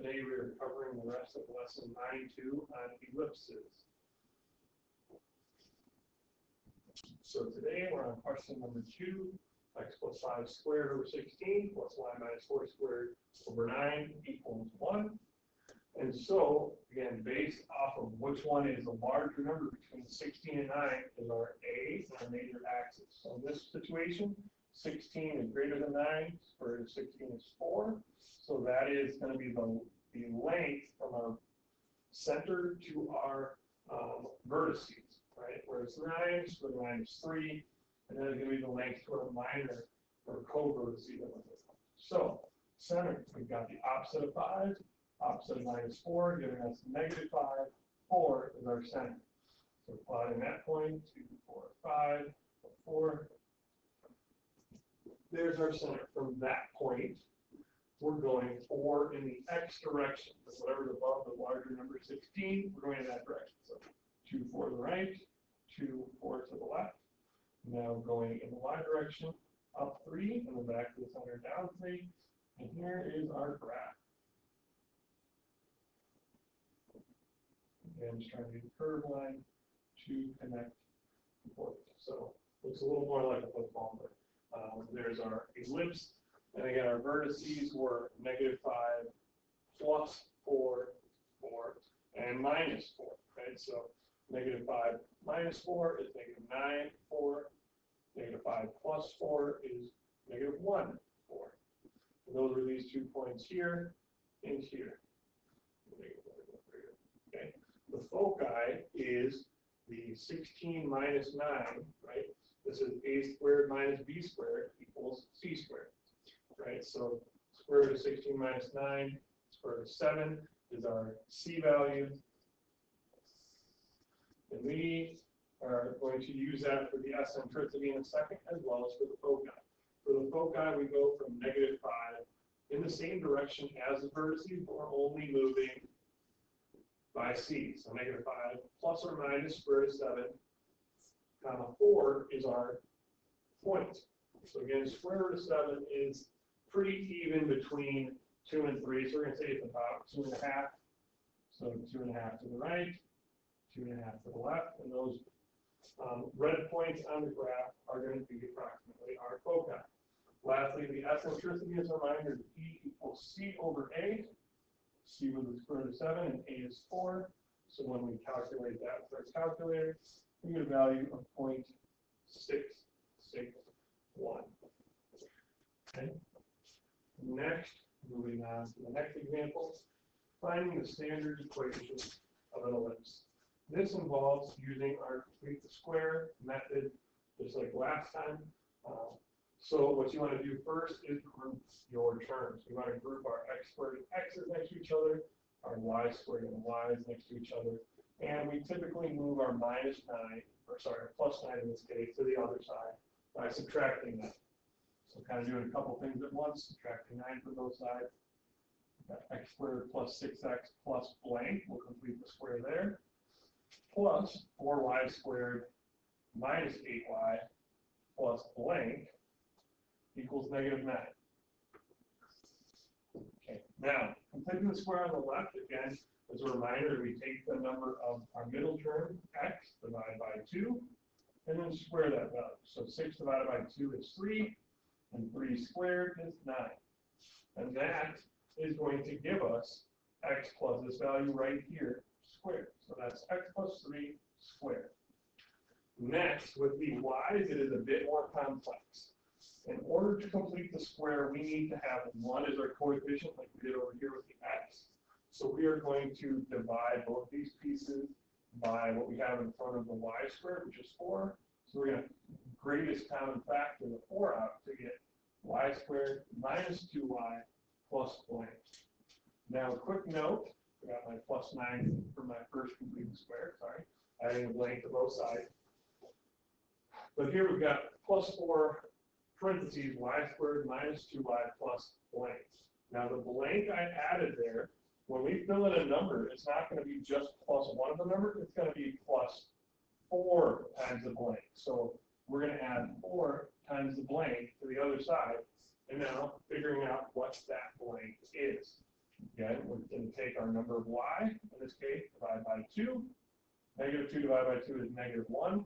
Today we are covering the rest of lesson 9.2 on ellipses. So today we're on question number 2, x plus 5 squared over 16 plus y minus 4 squared over 9 equals 1. And so, again, based off of which one is the larger number between 16 and 9 is our A, our major axis. So in this situation, 16 is greater than 9, square root of 16 is 4. So that is going to be the length from our center to our vertices, right? Whereas 9, square root of 9 is 3, and then it's going to be the length to our minor or co-vertices. So, center, we've got the opposite of 5, opposite of minus 4, giving us negative 5, 4 is our center. So plotting that point, 2, 4, 5, 4. There's our center. From that point, we're going 4 in the x direction. So whatever's above the larger number 16, we're going in that direction. So 2, 4 to the right, 2, 4 to the left. Now going in the y direction, up 3, and then back to the center, down 3. And here is our graph. Again, just trying to use a curve line to connect the points. So looks a little more like a football, but there's our ellipse. And again, our vertices were negative 5, plus 4, 4, and minus 4, right? So negative 5 minus 4 is negative 9, 4. Negative 5 plus 4 is negative 1, 4. And those are these 2 points here and here. Okay. The foci is the 16 minus 9, right? This is a squared minus b squared equals c squared, right? So square root of 16 minus 9, square root of 7 is our c value. And we are going to use that for the eccentricity in a second, as well as for the foci. For the foci, we go from negative 5 in the same direction as the vertices, but we're only moving by c. So negative 5 plus or minus square root of 7, comma 4 is our point. So again, square root of 7 is pretty even between 2 and 3. So we're going to say it's about 2.5. So 2.5 to the right, 2.5 to the left, and those red points on the graph are going to be approximately our foci. Lastly, the eccentricity is a reminder that E equals C over A. C was the square root of 7 and A is 4. So when we calculate that with our calculator, we get a value of 0.661. Okay. Next, moving on to the next example, finding the standard equation of an ellipse. This involves using our complete the square method, just like last time. So what you want to do first is group your terms. You want to group our x squared and x's next to each other, our y squared and y's next to each other, and we typically move our minus 9, or sorry, our plus 9 in this case, to the other side by subtracting that. So kind of doing a couple things at once, subtracting 9 from both sides. We've got x squared plus 6x plus blank, we'll complete the square there, plus 4y squared minus 8y plus blank equals negative 9. Okay, now, completing the square on the left, again, as a reminder, we take the number of our middle term, x, divided by 2, and then square that value. So 6 divided by 2 is 3, and 3 squared is 9. And that is going to give us x plus this value right here, squared. So that's x plus 3 squared. Next, with the y's, it is a bit more complex. In order to complete the square, we need to have 1 as our coefficient, like we did over here with the x. So we are going to divide both these pieces by what we have in front of the y squared, which is 4. So we're going to greatest common factor the 4 out to get y squared minus 2y plus blank. Now, a quick note, I got my plus 9 for my first completed square, sorry, adding a blank to both sides. But here we've got plus 4 parentheses y squared minus 2y plus blank. Now the blank I added there, when we fill in a number, it's not going to be just plus 1 of the number, it's going to be plus 4 times the blank. So we're going to add 4 times the blank to the other side, and now figuring out what that blank is. Again, we're going to take our number of y, in this case, divide by 2. Negative 2 divided by 2 is negative 1.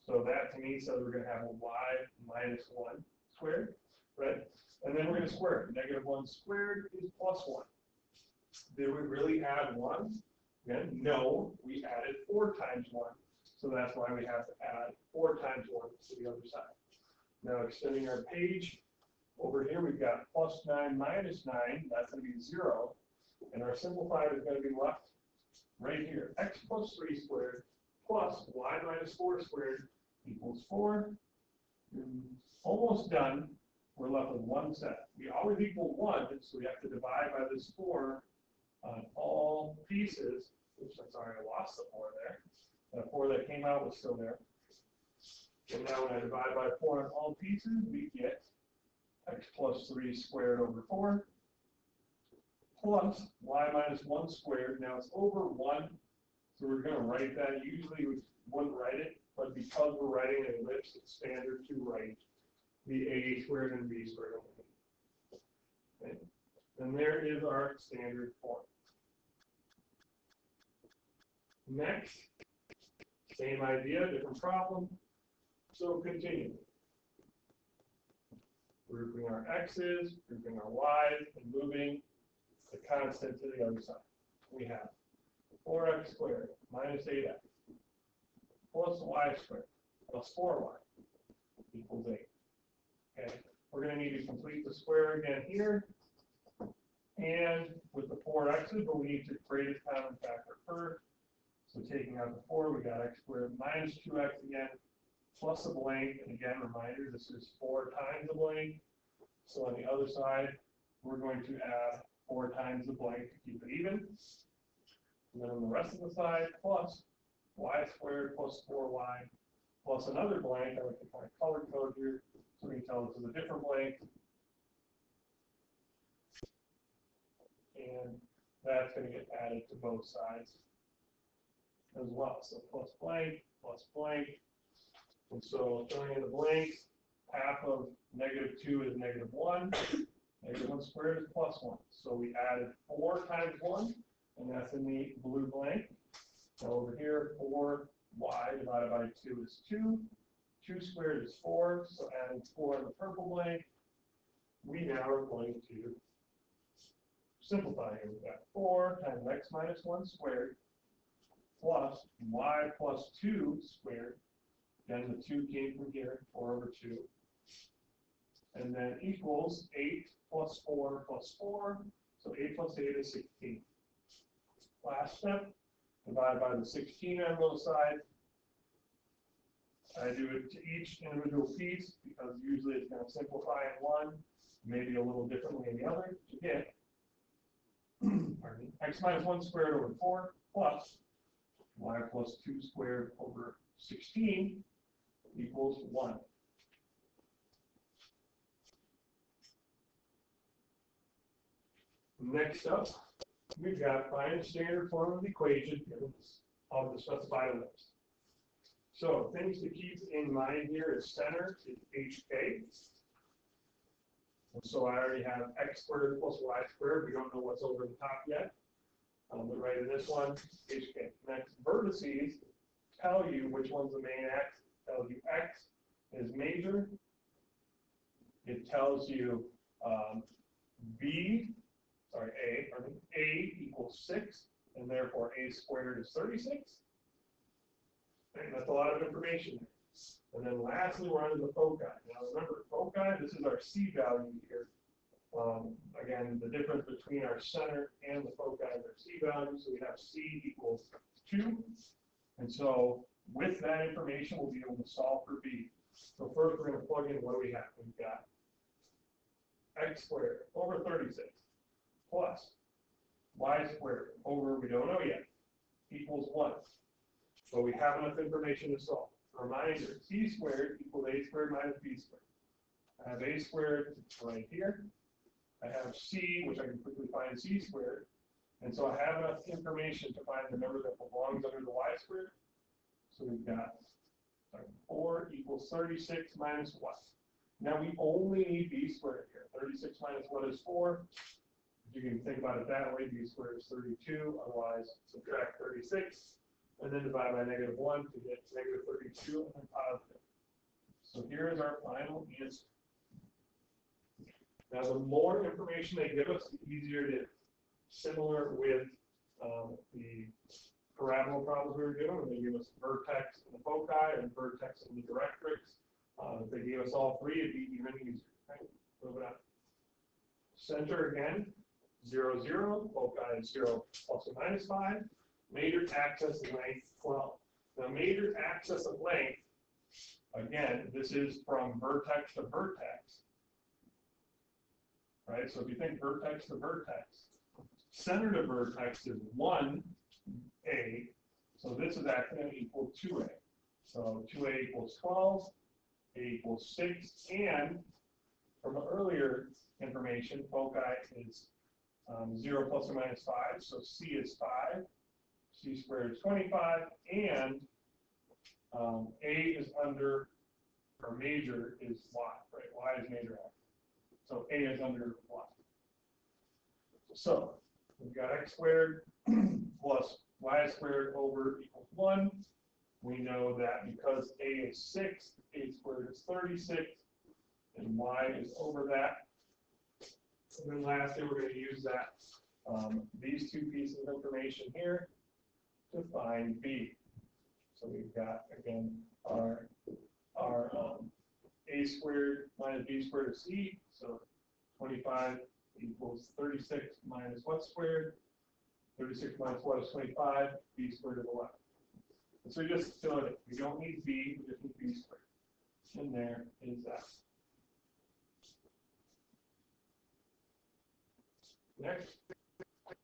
So that to me says we're going to have a y minus 1 squared, right? And then we're going to square it. Negative 1 squared is plus 1. Did we really add 1? Again, no, we added 4 times 1. So that's why we have to add 4 times 1 to the other side. Now extending our page, over here we've got plus 9 minus 9, that's going to be 0. And our simplified is going to be left right here. X plus 3 squared plus y minus 4 squared equals 4. Almost done. We're left with one set. We always equal 1, so we have to divide by this 4 on all pieces. Oops, I'm sorry, I lost the 4 there. That 4 that came out was still there. And now when I divide by 4 on all pieces, we get x plus 3 squared over 4 plus y minus 1 squared. Now it's over 1, so we're going to write that. Usually we wouldn't write it, but because we're writing an ellipse, it's standard to write the a squared and b squared over. Okay. And there is our standard form. Next, same idea, different problem. So continue. Grouping our x's, grouping our y's, and moving the constant to the other side. We have 4x squared minus 8x plus y squared plus 4y equals 8. Okay, we're going to need to complete the square again here. And with the 4x's, but we need to create a common factor first. So taking out the 4, we got x squared minus 2x again, plus a blank. And again, reminder, this is 4 times the blank. So on the other side, we're going to add 4 times the blank to keep it even. And then on the rest of the side, plus y squared plus 4y plus another blank. I like to kind of color code here so we can tell this is a different blank. And that's going to get added to both sides as well. So plus blank, and so throwing in the blanks, half of negative 2 is negative 1, negative 1 squared is plus 1. So we added 4 times 1, and that's in the blue blank. So over here, 4y divided by 2 is 2, 2 squared is 4, so adding 4 in the purple blank, we now are going to simplify here. We've got 4 times x minus 1 squared plus y plus 2 squared. Again, the 2 came from here, 4 over 2. And then equals 8 plus 4 plus 4. So 8 plus 8 is 16. Last step, divide by the 16 on both sides. I do it to each individual piece because usually it's going to simplify in one, maybe a little differently in the other. To get x minus 1 squared over 4 plus y plus 2 squared over 16 equals 1. Next up, we've got find the standard form of the equation of the specified ellipse. So things to keep in mind here is center is hk. And so I already have x squared plus y squared. We don't know what's over the top yet. But right in this one, hk. Next, vertices tell you which one's the main axis. It tells you x is major. It tells you a equals 6, and therefore a squared is 36. And that's a lot of information. And then lastly, we're on to the foci. Now remember, foci, this is our C value here. Again, the difference between our center and the foci is our C value. So we have C equals 2. And so with that information, we'll be able to solve for B. So first, we're going to plug in what do we have. We've got x squared over 36 plus y squared over, we don't know yet, equals 1. So we have enough information to solve. Reminder, c squared equals a squared minus b squared. I have a squared right here. I have c, which I can quickly find c squared. And so I have enough information to find the number that belongs under the y squared. So we've got 4 equals 36 minus what? Now we only need b squared here. 36 minus what is 4? You can think about it that way, b squared is 32, otherwise subtract 36, and then divide by -1 to get -32 and then positive. So here is our final answer. Now, the more information they give us, the easier it is. Similar with the parabola problems we were doing, when they give us vertex and the foci and vertex and the directrix. If they gave us all three, it'd be even easier. Right? Move it on. Center again, 0, 0. Foci is 0 plus or minus 5. Major axis length 12. Now, major axis of length, again, this is from vertex to vertex. Right? So if you think vertex to vertex, center to vertex is 1a. So this is actually going to equal 2a. So 2a equals 12, a equals 6, and from the earlier information, foci is 0 plus or minus 5, so c is 5, c squared is 25, and a is under, or major is y, right? Y is major axis. So a is under y. So we've got x squared plus y squared over equals 1. We know that because a is 6, a squared is 36, and y is over that. And then lastly, we're going to use that these two pieces of information here to find b. So we've got, again, our a squared minus b squared is c. So 25 equals 36 minus what squared? 36 minus what is 25? B squared is 11. And so we just fill it in. We don't need b, we just need b squared. And there is that. Next.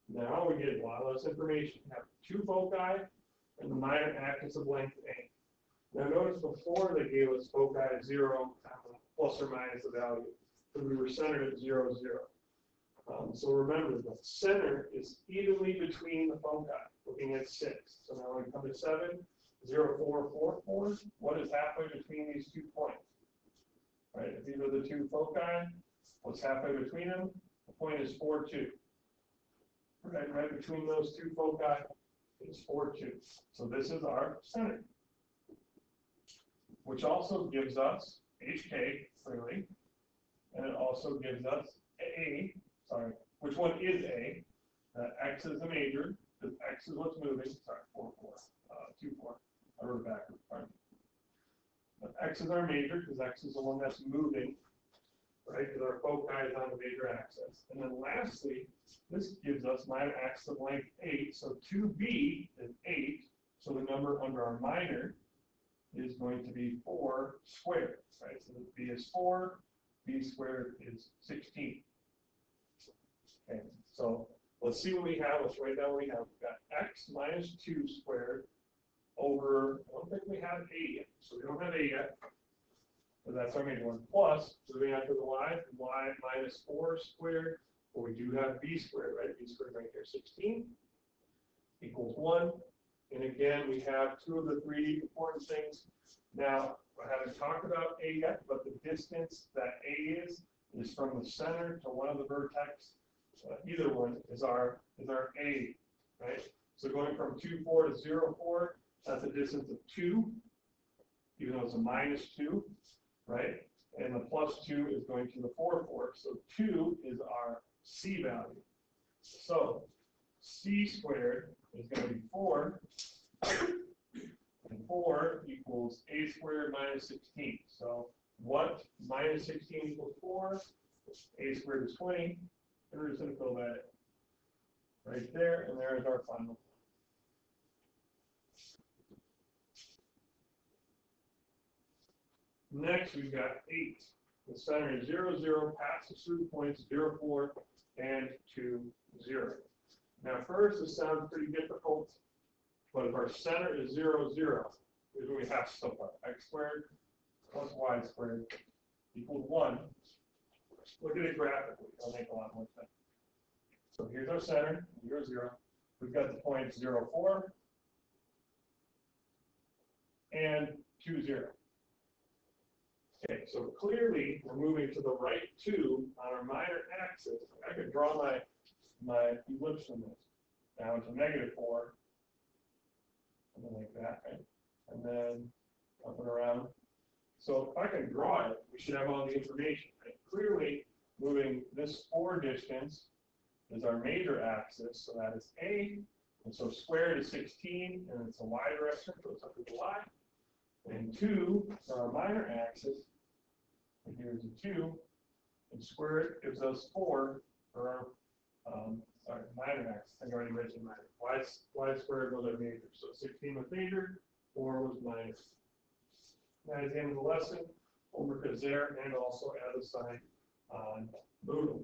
Now we get a lot less information. We have two foci and the minor axis of length a. Now notice before they gave us foci at 0 plus or minus the value, because we were centered at 0, 0. So remember, the center is evenly between the foci, looking at 6. So now when we come to 7, 0, 4, 4, 4, what is halfway between these 2 points? Right, if these are the two foci, what's halfway between them? The point is 4, 2. Right between those two foci is 4, 2. So this is our center, which also gives us HK, clearly, and it also gives us A, sorry, which one is A? X is the major, because X is what's moving, sorry, 4, 4, 2, 4, I wrote it backwards, pardon me. But X is our major, because X is the one that's moving, right, because our foci is on the major axis. And then lastly, this gives us minor axis of length 8, so 2b is 8, so the number under our minor is going to be 4 squared, right? So b is 4, b squared is 16. Okay, so let's see what we have. Let's write down what we have. We've got x minus 2 squared over, I don't think we have a yet, so we don't have a yet, but that's our main one. Plus, moving on to the y minus 4 squared, well, we do have b squared, right? B squared right here, 16 equals 1. And again, we have two of the three important things. Now, I haven't talked about a yet, but the distance that a is from the center to one of the vertex. Either one is our a, right? So going from 2, 4 to 0, 4, that's a distance of 2, even though it's a minus 2, right? And the plus 2 is going to the 4, 4. So 2 is our c value. So c squared is going to be 4, and 4 equals a squared minus 16. So what minus 16 equals 4? A squared is 20. And we're just going to fill that in. Right there, and there is our final. Next, we've got 8. The center is 0, 0, passes through points 0, 4, and 2, 0. Now, first, this sounds pretty difficult, but if our center is 0, 0, here's what we have so far. X squared plus y squared equals 1. Look at it graphically. It'll make a lot more sense. So here's our center, 0, 0. We've got the points 0, 4, and 2, 0. Okay, so clearly we're moving to the right 2 on our minor axis. I could draw my my ellipse in this. Now it's a -4, something like that, right? And then up and around. So if I can draw it, we should have all the information. Right? Clearly, moving this 4 distance is our major axis, so that is A. And so squared is 16, and it's a y direction, so it's up to the y. And 2 is our minor axis, and here's a 2. And squared gives us 4 for our minor axis. I already mentioned minor. Y squared was our major. So 16 was major, 4 was minor. That is the end of the lesson. Homework is there, and also add a sign on Moodle.